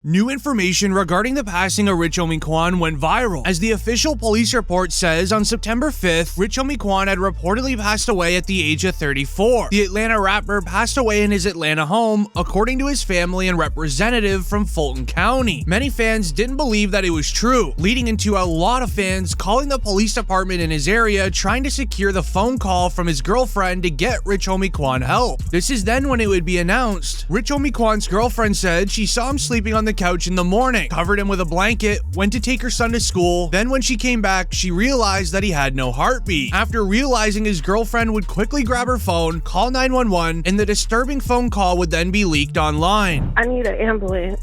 New information regarding the passing of Rich Homie Quan went viral, as the official police report says on September 5th, Rich Homie Quan had reportedly passed away at the age of 34. The Atlanta rapper passed away in his Atlanta home, according to his family and representative from Fulton County. Many fans didn't believe that it was true, leading into a lot of fans calling the police department in his area trying to secure the phone call from his girlfriend to get Rich Homie Quan help. This is then when it would be announced. Rich Homie Quan's girlfriend said she saw him sleeping on the couch in the morning, covered him with a blanket, went to take her son to school. Then when she came back, she realized that he had no heartbeat. After realizing his girlfriend would quickly grab her phone, call 911, and the disturbing phone call would then be leaked online. I need an ambulance.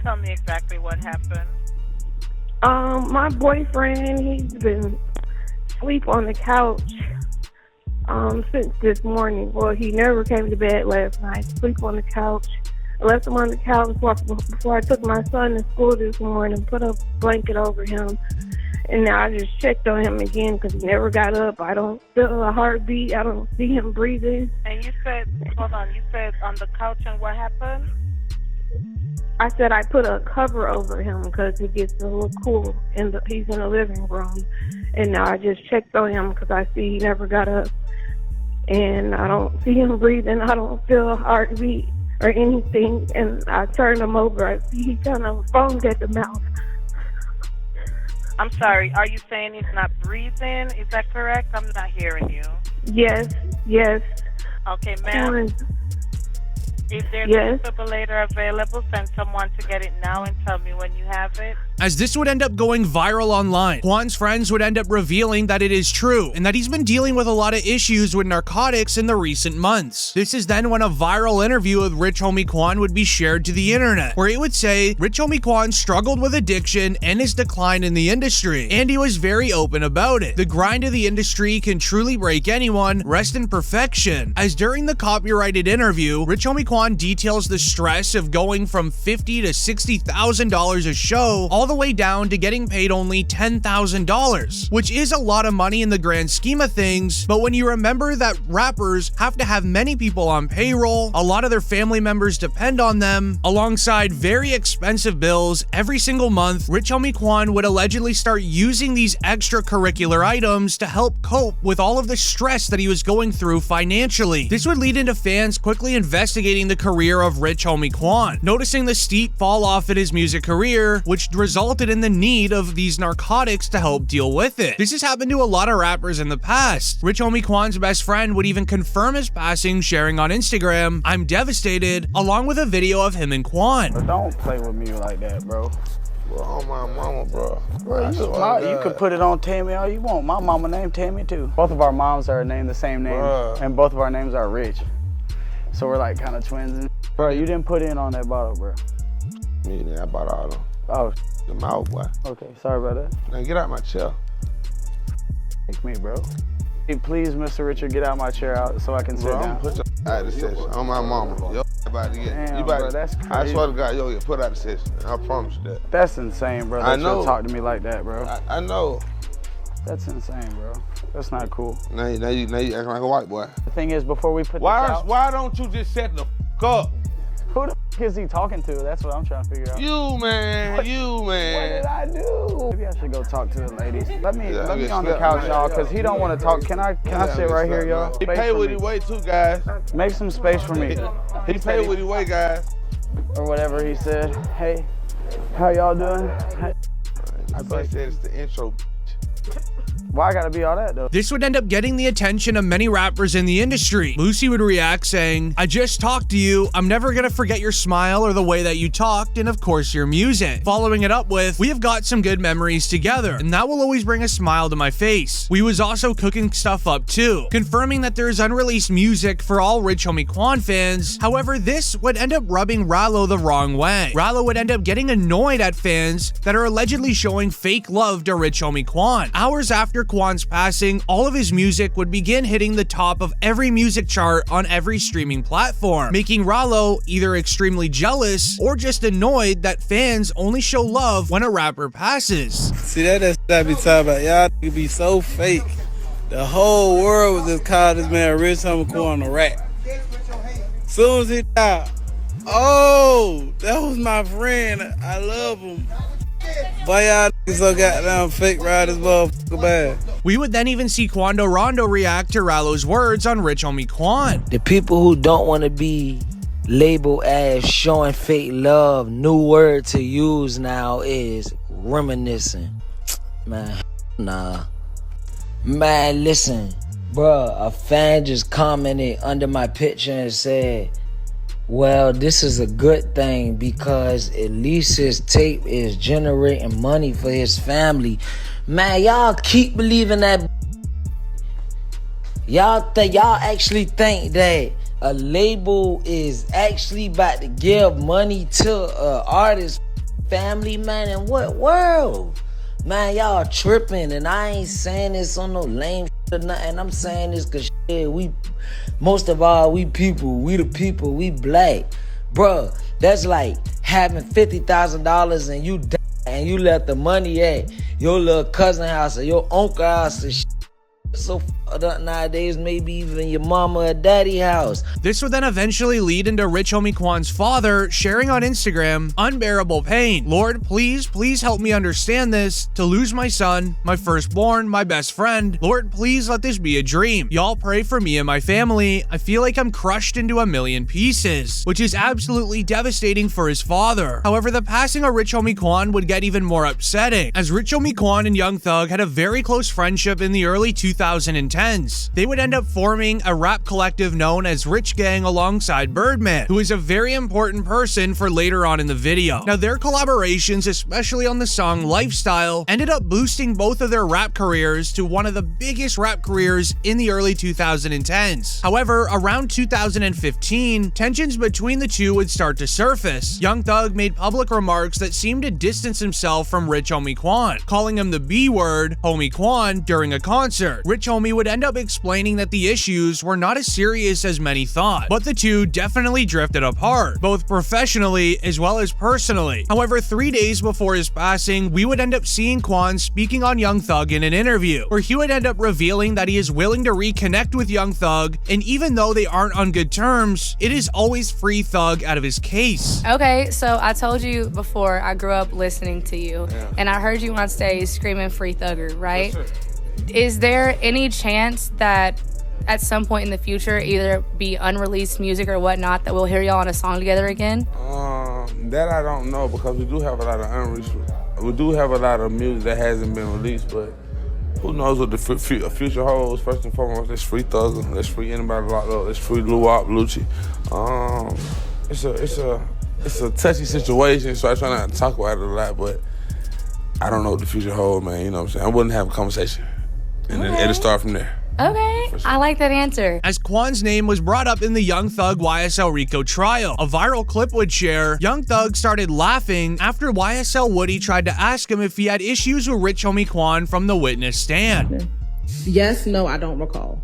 Tell me exactly what happened. My boyfriend, he's been asleep on the couch since this morning. Well, he never came to bed last night. Sleep on the couch. I left him on the couch before I took my son to school this morning, put a blanket over him, and now I just checked on him again because he never got up. I don't feel a heartbeat. I don't see him breathing. And you said, hold on, you said on the couch, and what happened? I said I put a cover over him because it gets a little cool, and he's in the living room. And now I just checked on him because I see he never got up, and I don't see him breathing. I don't feel a heartbeat or anything, and I turned him over. I see he kind of foamed at the mouth. I'm sorry, are you saying he's not breathing? Is that correct? I'm not hearing you. Yes. Okay, ma'am. If there's a defibrillator available, send someone to get it now and tell me when you have it. As this would end up going viral online, Quan's friends would end up revealing that it is true and that he's been dealing with a lot of issues with narcotics in the recent months. This is then when a viral interview with Rich Homie Quan would be shared to the internet, where it would say Rich Homie Quan struggled with addiction and his decline in the industry, and he was very open about it. The grind of the industry can truly break anyone, rest in perfection. As during the copyrighted interview, Rich Homie Quan details the stress of going from $50,000 to $60,000 a show, all the way down to getting paid only $10,000, which is a lot of money in the grand scheme of things. But when you remember that rappers have to have many people on payroll, a lot of their family members depend on them, alongside very expensive bills every single month, Rich Homie Quan would allegedly start using these extracurricular items to help cope with all of the stress that he was going through financially. This would lead into fans quickly investigating the career of Rich Homie Quan, noticing the steep fall off in his music career, which resulted in the need of these narcotics to help deal with it. This has happened to a lot of rappers in the past. Rich Homie Quan's best friend would even confirm his passing, sharing on Instagram, "I'm devastated," along with a video of him and Quan. But don't play with me like that, bro. Bro, on my mama, bro. You could put it on Tammy all you want. My mama named Tammy too. Both of our moms are named the same name, and both of our names are Rich. So we're like kind of twins. Bro, you didn't put in on that bottle, bro. Me, I bought all them. Oh, the mouth, boy. Okay, sorry about that. Now get out my chair. Take me, bro. Hey, please, Mr. Richard, get out my chair out so I can sit down. Put your out of the session on my mama. Yo, about to get. Damn, you about bro, that's crazy. I swear to God, yo, get put out of the session. I promise you that. That's insane, bro. I know. You talk to me like that, bro. I know. That's insane, bro. That's not cool. Now you acting like a white boy. The thing is, before we put the couch, why don't you just set the f up? Who the f is he talking to? That's what I'm trying to figure out. You, man. What did I do? Maybe I should go talk to the ladies. Let me on the couch, y'all, because he don't want to talk. Can I sit right here, y'all? He pay with his weight too, guys. Make some space for me. He pay with his weight, guys. Or whatever he said. Hey, how y'all doing? I bet said it's the intro. Why I gotta be all that though? This would end up getting the attention of many rappers in the industry. Lucy would react saying, "I just talked to you. I'm never gonna forget your smile or the way that you talked, and of course your music." Following it up with, "We have got some good memories together, and that will always bring a smile to my face. We was also cooking stuff up too," confirming that there is unreleased music for all Rich Homie Quan fans. However, this would end up rubbing Rallo the wrong way. Rallo would end up getting annoyed at fans that are allegedly showing fake love to Rich Homie Quan. Hours after Quan's passing, all of his music would begin hitting the top of every music chart on every streaming platform, making Rallo either extremely jealous or just annoyed that fans only show love when a rapper passes. See, that's what I be talking about. Y'all niggas be so fake. The whole world was just called this man Rich Homie Quan a rat. Soon as he died, Oh, that was my friend. I love him. Why y'all niggas so goddamn fake ride this motherfucker bad? We would then even see Quando Rondo react to Rallo's words on Rich Homie Quan. The people who don't want to be labeled as showing fake love, new word to use now is reminiscing. Man, nah. Man, listen, bruh, a fan just commented under my picture and said, well, this is a good thing because at least his tape is generating money for his family. Man, y'all keep believing that. Y'all actually think that a label is actually about to give money to an artist's family, man? In what world? Man, y'all tripping, and I ain't saying this on no lame shit or nothing. I'm saying this because shit, most of all, we the people, we black. Bruh, that's like having $50,000 and you die and you left the money at your little cousin house or your uncle house and shit. So fucked up nowadays, maybe even your mama or daddy house. This would then eventually lead into Rich Homie Quan's father sharing on Instagram, unbearable pain. Lord, please help me understand this. To lose my son, my firstborn, my best friend. Lord, please let this be a dream. Y'all pray for me and my family. I feel like I'm crushed into a million pieces, which is absolutely devastating for his father. However, the passing of Rich Homie Quan would get even more upsetting, as Rich Homie Quan and Young Thug had a very close friendship in the early 2010s. They would end up forming a rap collective known as Rich Gang alongside Birdman, who is a very important person for later on in the video. Now, their collaborations, especially on the song Lifestyle, ended up boosting both of their rap careers to one of the biggest rap careers in the early 2010s. However, around 2015, tensions between the two would start to surface. Young Thug made public remarks that seemed to distance himself from Rich Homie Quan, calling him the B word, Homie Quan, during a concert. Rich Homie would end up explaining that the issues were not as serious as many thought, but the two definitely drifted apart, both professionally as well as personally. However, 3 days before his passing, we would end up seeing Quan speaking on Young Thug in an interview, where he would end up revealing that he is willing to reconnect with Young Thug, and even though they aren't on good terms, it is always free Thug out of his case. Okay, so I told you before, I grew up listening to you, and I heard you on stage screaming free Thugger, right? Yes, is there any chance that at some point in the future, either be unreleased music or whatnot, that we'll hear y'all on a song together again? That I don't know, because we do have a lot of we do have a lot of music that hasn't been released, but who knows what the future holds. First and foremost, let's free Thugger, let's free anybody locked up, let's free Luwop, Lucci. It's a touchy situation, so I try not to talk about it a lot, but I don't know what the future holds, man. You know what I'm saying? I wouldn't have a conversation, and then it'll start from there. Okay, sure. I like that answer. As Quan's name was brought up in the Young Thug YSL Rico trial, a viral clip would share, Young Thug started laughing after YSL Woody tried to ask him if he had issues with Rich Homie Quan from the witness stand. Yes, no, I don't recall.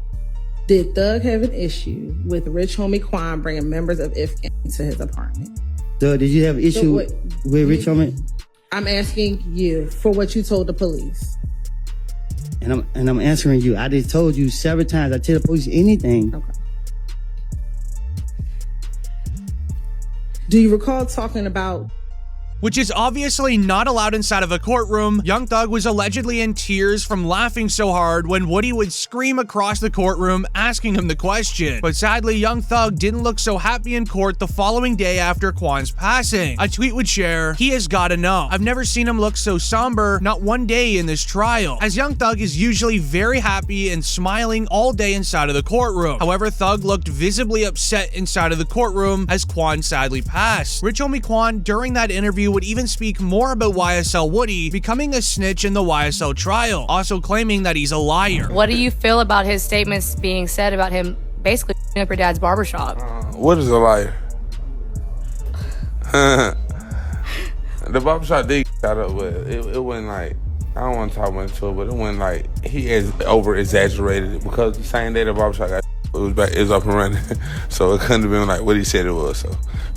Did Thug have an issue with Rich Homie Quan bringing members of IFK to his apartment? Thug, did you have an issue with Rich Homie? I'm asking you for what you told the police. And I'm answering you. I just told you several times. I tell the police anything. Okay. Do you recall talking about... Which is obviously not allowed inside of a courtroom. Young Thug was allegedly in tears from laughing so hard when Woody would scream across the courtroom asking him the question. But sadly, Young Thug didn't look so happy in court the following day after Quan's passing. A tweet would share, "He has gotta know. I've never seen him look so somber, not one day in this trial," as Young Thug is usually very happy and smiling all day inside of the courtroom. However, Thug looked visibly upset inside of the courtroom as Quan sadly passed. Rich Homie Quan, during that interview, would even speak more about YSL Woody becoming a snitch in the YSL trial, also claiming that he's a liar. What do you feel about his statements being said about him basically up your dad's barbershop? What is a liar? The barbershop did got up, but it wasn't like, I don't want to talk much into it, but it wasn't like he has over exaggerated it, because the same day the barbershop got it was up and running. So it couldn't have been like what he said it was. So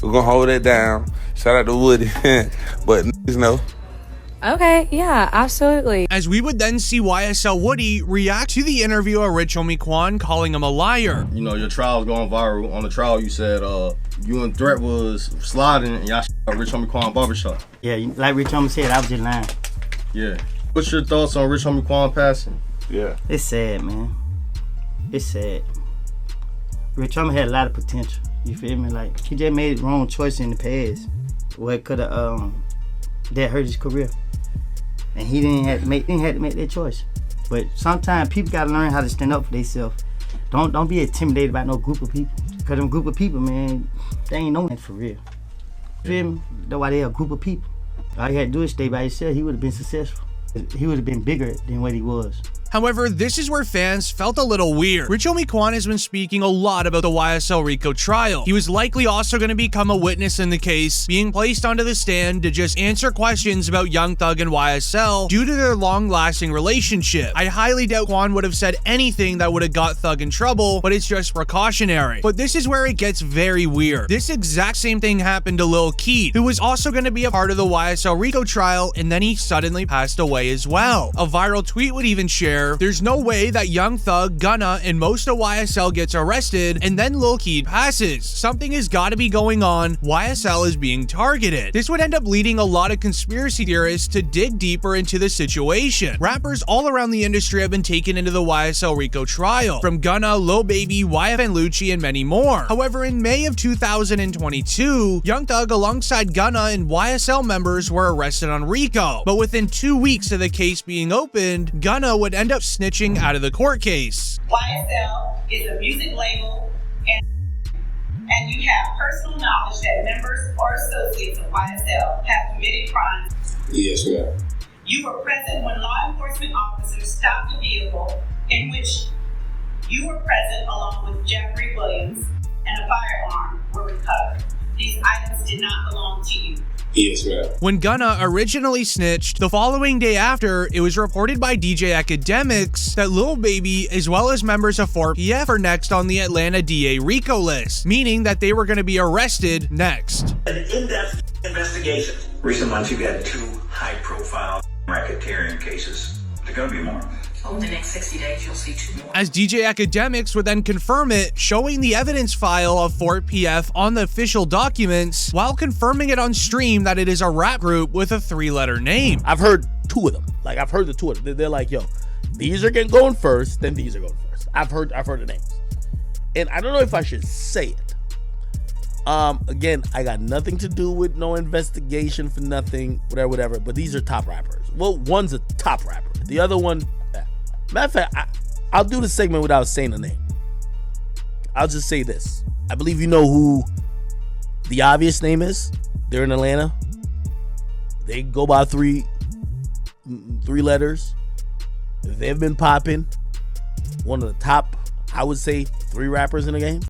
we're gonna hold that down. Shout out to Woody. But niggas know. Okay, yeah, absolutely. As we would then see YSL Woody react to the interview of Rich Homie Quan, calling him a liar. You know, your trial's going viral. On the trial, you said you and Threat was sliding and y'all Rich Homie Quan barbershop. Yeah, like Rich Homie said, I was just lying. Yeah. What's your thoughts on Rich Homie Quan passing? Yeah. It's sad, man. It's sad. Rich Homie had a lot of potential. You feel me? Like, he just made the wrong choice in the past. What could have that hurt his career. And he didn't have to make that choice. But sometimes people gotta learn how to stand up for themselves. Don't be intimidated by no group of people. Cause them group of people, man, they ain't no man for real. You feel me? That's why they a group of people. All you had to do is stay by yourself. He would have been successful. He would have been bigger than what he was. However, this is where fans felt a little weird. Rich Homie Quan has been speaking a lot about the YSL Rico trial. He was likely also going to become a witness in the case, being placed onto the stand to just answer questions about Young Thug and YSL due to their long-lasting relationship. I highly doubt Quan would have said anything that would have got Thug in trouble, but it's just precautionary. But this is where it gets very weird. This exact same thing happened to Lil Keat, who was also going to be a part of the YSL Rico trial, and then he suddenly passed away as well. A viral tweet would even share, "There's no way that Young Thug, Gunna, and most of YSL gets arrested and then Lil Keat passes. Something has got to be going on. YSL is being targeted." This would end up leading a lot of conspiracy theorists to dig deeper into the situation. Rappers all around the industry have been taken into the YSL Rico trial, from Gunna, Lil Baby, YFN Lucci, and many more. However, in May of 2022, Young Thug alongside Gunna and YSL members were arrested on Rico. But within 2 weeks of the case being opened, Gunna would end up snitching out of the court case. YSL is a music label, and you have personal knowledge that members or associates of YSL have committed crimes. Yes, ma'am. You were present when law enforcement officers stopped the vehicle in which you were present along with Jeffrey Williams, and a firearm were recovered. These items did not belong to you. Yes, ma'am. When Gunna originally snitched, the following day after, it was reported by DJ Academics that Lil Baby, as well as members of 4PF, are next on the Atlanta DA Rico list, meaning that they were going to be arrested next. An in-depth investigation. Recent months, you've had 2 high-profile racketeering cases. There are going to be more. Over the next 60 days, you'll see 2 more. As DJ Academics would then confirm it, showing the evidence file of 4PF on the official documents, while confirming it on stream that it is a rap group with a 3-letter name. I've heard 2 of them. Like, I've heard the 2 of them. They're like, yo, these are going first, then these are going first. I've heard the names. And I don't know if I should say it. Again, I got nothing to do with no investigation for nothing, whatever, but these are top rappers. Well, one's a top rapper. The other one, matter of fact, I'll do the segment without saying the name. I'll just say this. I believe you know who the obvious name is. They're in Atlanta. They go by 3 letters. They've been popping. One of the top, I would say, 3 rappers in the game.